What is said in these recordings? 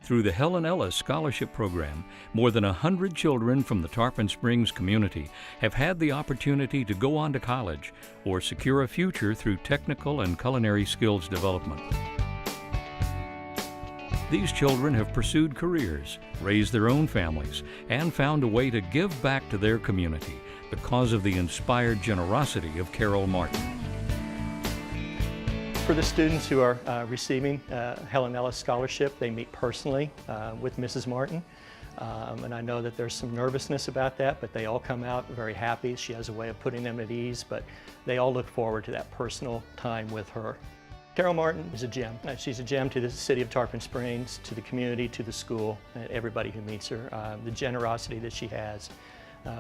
Through the Helen Ellis Scholarship Program, more than 100 children from the Tarpon Springs community have had the opportunity to go on to college or secure a future through technical and culinary skills development. These children have pursued careers, raised their own families, and found a way to give back to their community because of the inspired generosity of Carol Martin. For the students who are receiving Helen Ellis Scholarship, they meet personally with Mrs. Martin. And I know that there's some nervousness about that, but they all come out very happy. She has a way of putting them at ease, but they all look forward to that personal time with her. Carol Martin is a gem. She's a gem to the city of Tarpon Springs, to the community, to the school, everybody who meets her. The generosity that she has,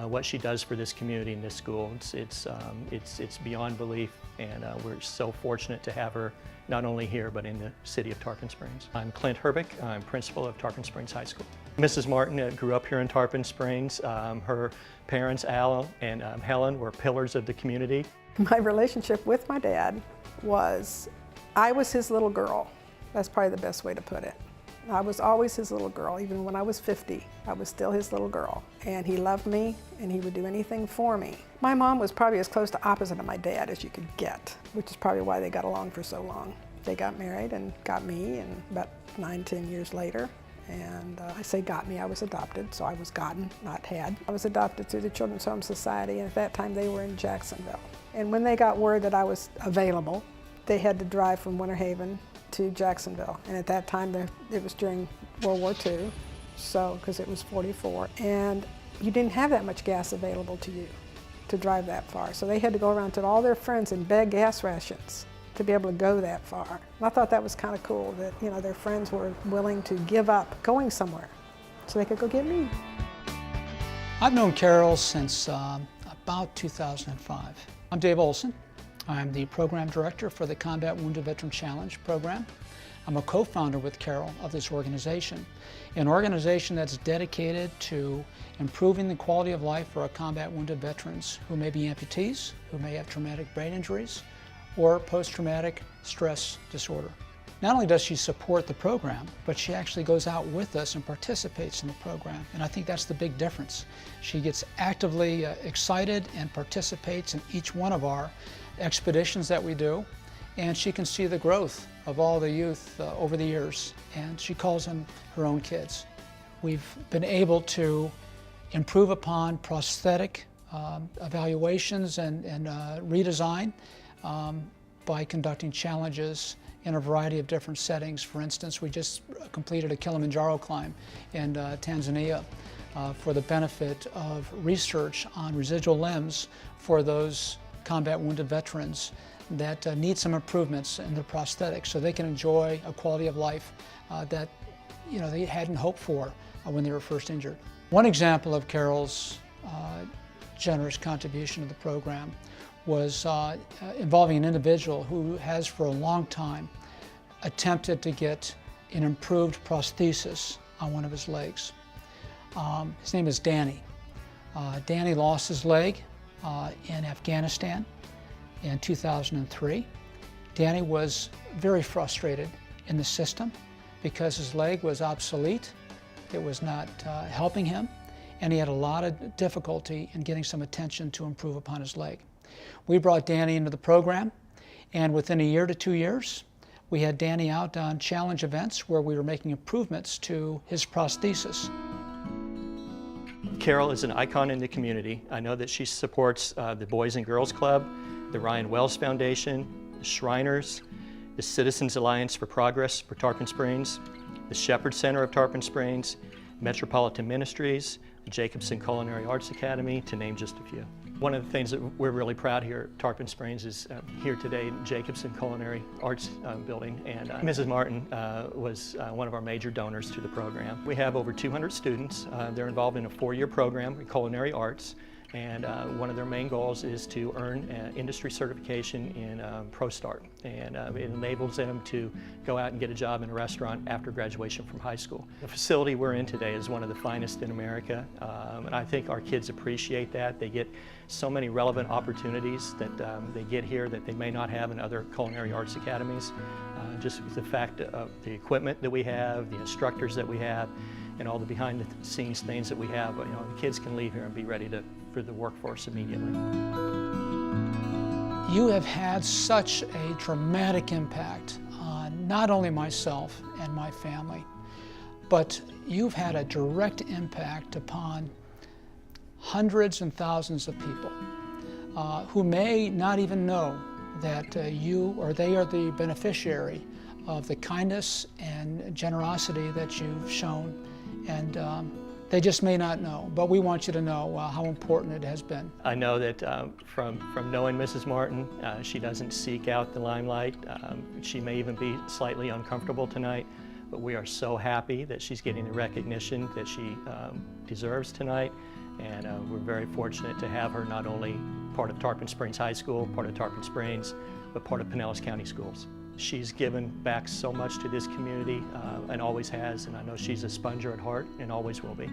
what she does for this community and this school, it's beyond belief, and we're so fortunate to have her not only here but in the city of Tarpon Springs. I'm Clint Herbeck. I'm principal of Tarpon Springs High School. Mrs. Martin grew up here in Tarpon Springs. Her parents, Al and Helen, were pillars of the community. My relationship with my dad was, I was his little girl. That's probably the best way to put it. I was always his little girl. Even when I was 50, I was still his little girl. And he loved me, and he would do anything for me. My mom was probably as close to opposite of my dad as you could get, which is probably why they got along for so long. They got married and got me, and about 9-10 years later. And I say got me, I was adopted, so I was gotten, not had. I was adopted through the Children's Home Society, and at that time they were in Jacksonville. And when they got word that I was available, they had to drive from Winter Haven to Jacksonville. And at that time, it was during World War II, so, because it was 44. And you didn't have that much gas available to you to drive that far. So they had to go around to all their friends and beg gas rations to be able to go that far. And I thought that was kind of cool that, you know, their friends were willing to give up going somewhere so they could go get me. I've known Carol since about 2005. I'm Dave Olson. I'm the program director for the Combat Wounded Veteran Challenge program. I'm a co-founder with Carol of this organization, an organization that's dedicated to improving the quality of life for our combat wounded veterans who may be amputees, who may have traumatic brain injuries, or post-traumatic stress disorder. Not only does she support the program, but she actually goes out with us and participates in the program. And I think that's the big difference. She gets actively excited and participates in each one of our expeditions that we do, and she can see the growth of all the youth over the years, and she calls them her own kids. We've been able to improve upon prosthetic evaluations and redesign by conducting challenges in a variety of different settings. For instance, we just completed a Kilimanjaro climb in Tanzania for the benefit of research on residual limbs for those combat wounded veterans that need some improvements in their prosthetics so they can enjoy a quality of life that they hadn't hoped for when they were first injured. One example of Carol's generous contribution to the program was involving an individual who has for a long time attempted to get an improved prosthesis on one of his legs. His name is Danny. Danny lost his leg in Afghanistan in 2003. Danny was very frustrated in the system because his leg was obsolete. It was not helping him, and he had a lot of difficulty in getting some attention to improve upon his leg. We brought Danny into the program, and within a year to 2 years, we had Danny out on challenge events where we were making improvements to his prosthesis. Carol is an icon in the community. I know that she supports the Boys and Girls Club, the Ryan Wells Foundation, the Shriners, the Citizens Alliance for Progress for Tarpon Springs, the Shepherd Center of Tarpon Springs, Metropolitan Ministries, the Jacobson Culinary Arts Academy, to name just a few. One of the things that we're really proud here at Tarpon Springs is here today in Jacobson Culinary Arts building, and Mrs. Martin was one of our major donors to the program. We have over 200 students. They're involved in a 4-year program in culinary arts. And one of their main goals is to earn industry certification in ProStart. And it enables them to go out and get a job in a restaurant after graduation from high school. The facility we're in today is one of the finest in America, and I think our kids appreciate that. They get so many relevant opportunities that they get here that they may not have in other culinary arts academies. Just the fact of the equipment that we have, the instructors that we have, and all the behind-the-scenes things that we have. You know, the kids can leave here and be ready for the workforce immediately. You have had such a dramatic impact on not only myself and my family, but you've had a direct impact upon hundreds and thousands of people who may not even know that you or they are the beneficiary of the kindness and generosity that you've shown. And they just may not know, but we want you to know how important it has been. I know that from knowing Mrs. Martin, she doesn't seek out the limelight. She may even be slightly uncomfortable tonight, but we are so happy that she's getting the recognition that she deserves tonight. And we're very fortunate to have her not only part of Tarpon Springs High School, part of Tarpon Springs, but part of Pinellas County Schools. She's given back so much to this community and always has, and I know she's a sponger at heart and always will be.